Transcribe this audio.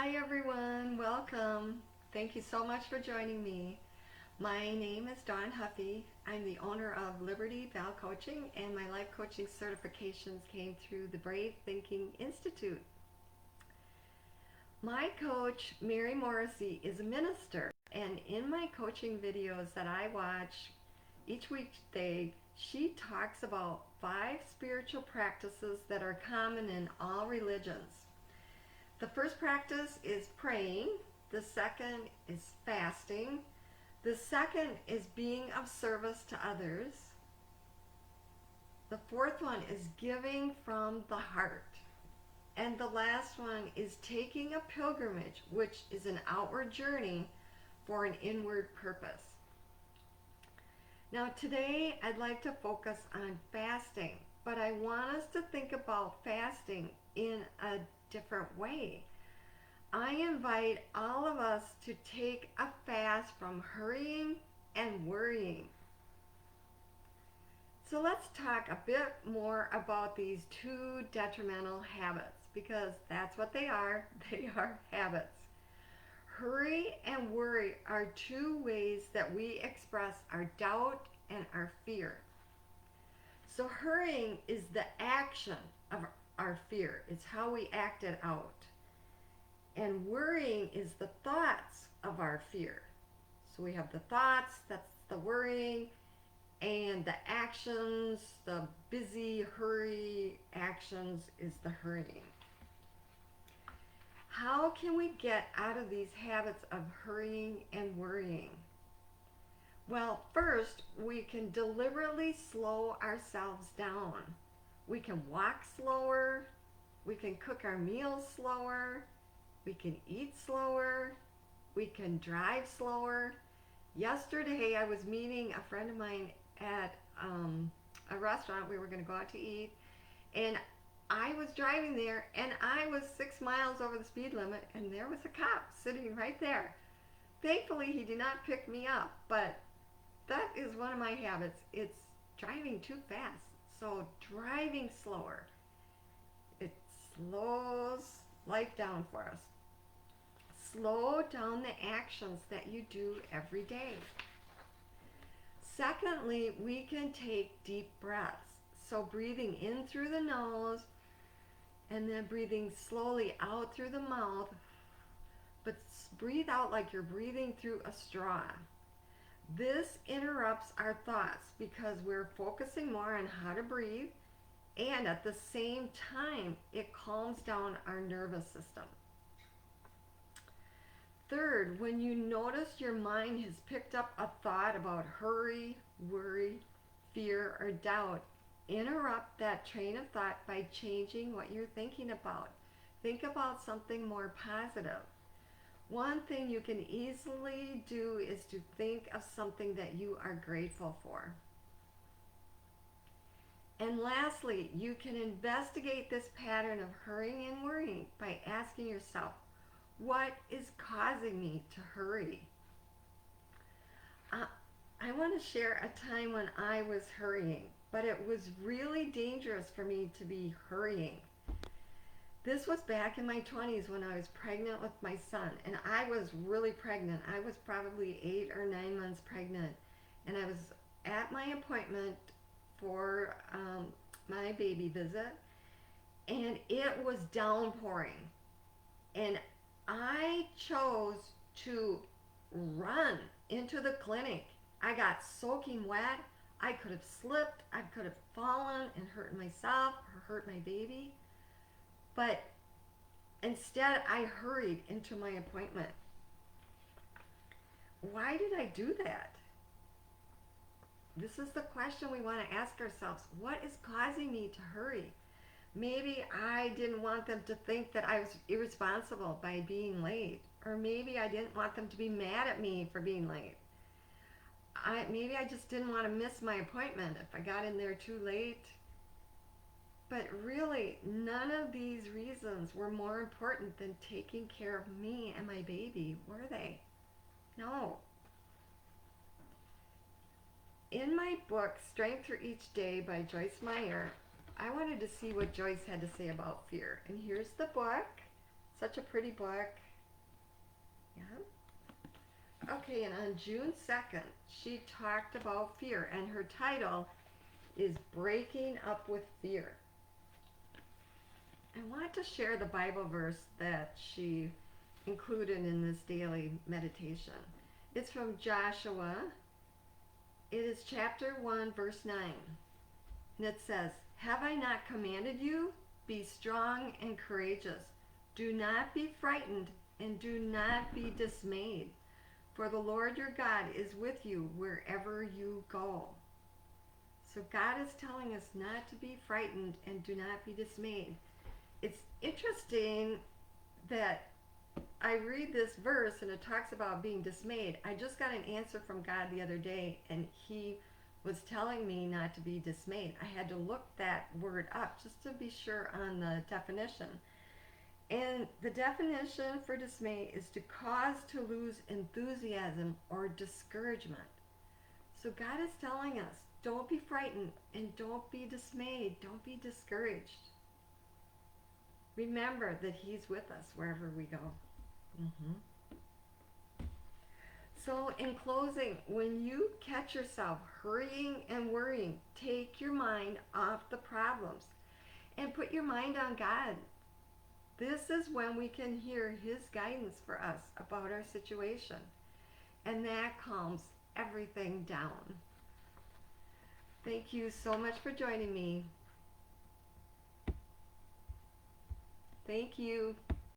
Hi everyone, welcome. Thank you so much for joining me. My name is Dawn Huffy. I'm the owner of Liberty Belle Coaching, and my life coaching certifications came through the Brave Thinking Institute. My coach, Mary Morrissey, is a minister, and in my coaching videos that I watch each weekday, she talks about 5 spiritual practices that are common in all religions. The first practice is praying. The second is fasting. The second is being of service to others. The fourth one is giving from the heart. And the last one is taking a pilgrimage, which is an outward journey for an inward purpose. Now today I'd like to focus on fasting, but I want us to think about fasting in a different way. I invite all of us to take a fast from hurrying and worrying. So let's talk a bit more about these 2 detrimental habits, because that's what they are. They are habits. Hurry and worry are 2 ways that we express our doubt and our fear. So hurrying is the action of our fear. It's how we act it out. And worrying is the thoughts of our fear. So we have the thoughts, that's the worrying, and the actions, the busy, hurry actions is the hurrying. How can we get out of these habits of hurrying and worrying? Well, first, we can deliberately slow ourselves down. We can walk slower, we can cook our meals slower, we can eat slower, we can drive slower. Yesterday I was meeting a friend of mine at a restaurant. We were going to go out to eat, and I was driving there, and I was 6 miles over the speed limit, and there was a cop sitting right there. Thankfully he did not pick me up, but that is one of my habits. It's driving too fast. So driving slower, it slows life down for us. Slow down the actions that you do every day. Secondly, we can take deep breaths. So breathing in through the nose and then breathing slowly out through the mouth, but breathe out like you're breathing through a straw. This interrupts our thoughts because we're focusing more on how to breathe, and at the same time it calms down our nervous system. Third, when you notice your mind has picked up a thought about hurry, worry, fear, or doubt, interrupt that train of thought by changing what you're thinking about. Think about something more positive. One thing you can easily do is to think of something that you are grateful for. And lastly, you can investigate this pattern of hurrying and worrying by asking yourself, what is causing me to hurry? I want to share a time when I was hurrying, but it was really dangerous for me to be hurrying. This was back in my 20s when I was pregnant with my son, and I was really pregnant. I was probably 8 or 9 months pregnant, and I was at my appointment for my baby visit, and it was downpouring, and I chose to run into the clinic. I got soaking wet. I could have slipped. I could have fallen and hurt myself or hurt my baby. But instead, I hurried into my appointment. Why did I do that? This is the question we want to ask ourselves. What is causing me to hurry? Maybe I didn't want them to think that I was irresponsible by being late. Or maybe I didn't want them to be mad at me for being late. Maybe I just didn't want to miss my appointment if I got in there too late. But really, none of these reasons were more important than taking care of me and my baby, were they? No. In my book, Strength for Each Day by Joyce Meyer, I wanted to see what Joyce had to say about fear. And here's the book. Such a pretty book. Yeah. Okay, and on June 2nd, she talked about fear, and her title is Breaking Up with Fear. I want to share the Bible verse that she included in this daily meditation. It's from Joshua. It is chapter 1, verse 9. And it says, "Have I not commanded you? Be strong and courageous. Do not be frightened and do not be dismayed. For the Lord your God is with you wherever you go." So God is telling us not to be frightened and do not be dismayed. It's interesting that I read this verse and it talks about being dismayed. I just got an answer from God the other day, and He was telling me not to be dismayed. I had to look that word up just to be sure on the definition. And the definition for dismay is to cause to lose enthusiasm or discouragement. So God is telling us, don't be frightened and don't be dismayed. Don't be discouraged. Remember that He's with us wherever we go. So in closing, when you catch yourself hurrying and worrying, take your mind off the problems and put your mind on God. This is when we can hear His guidance for us about our situation, and that calms everything down. Thank you so much for joining me. Thank you.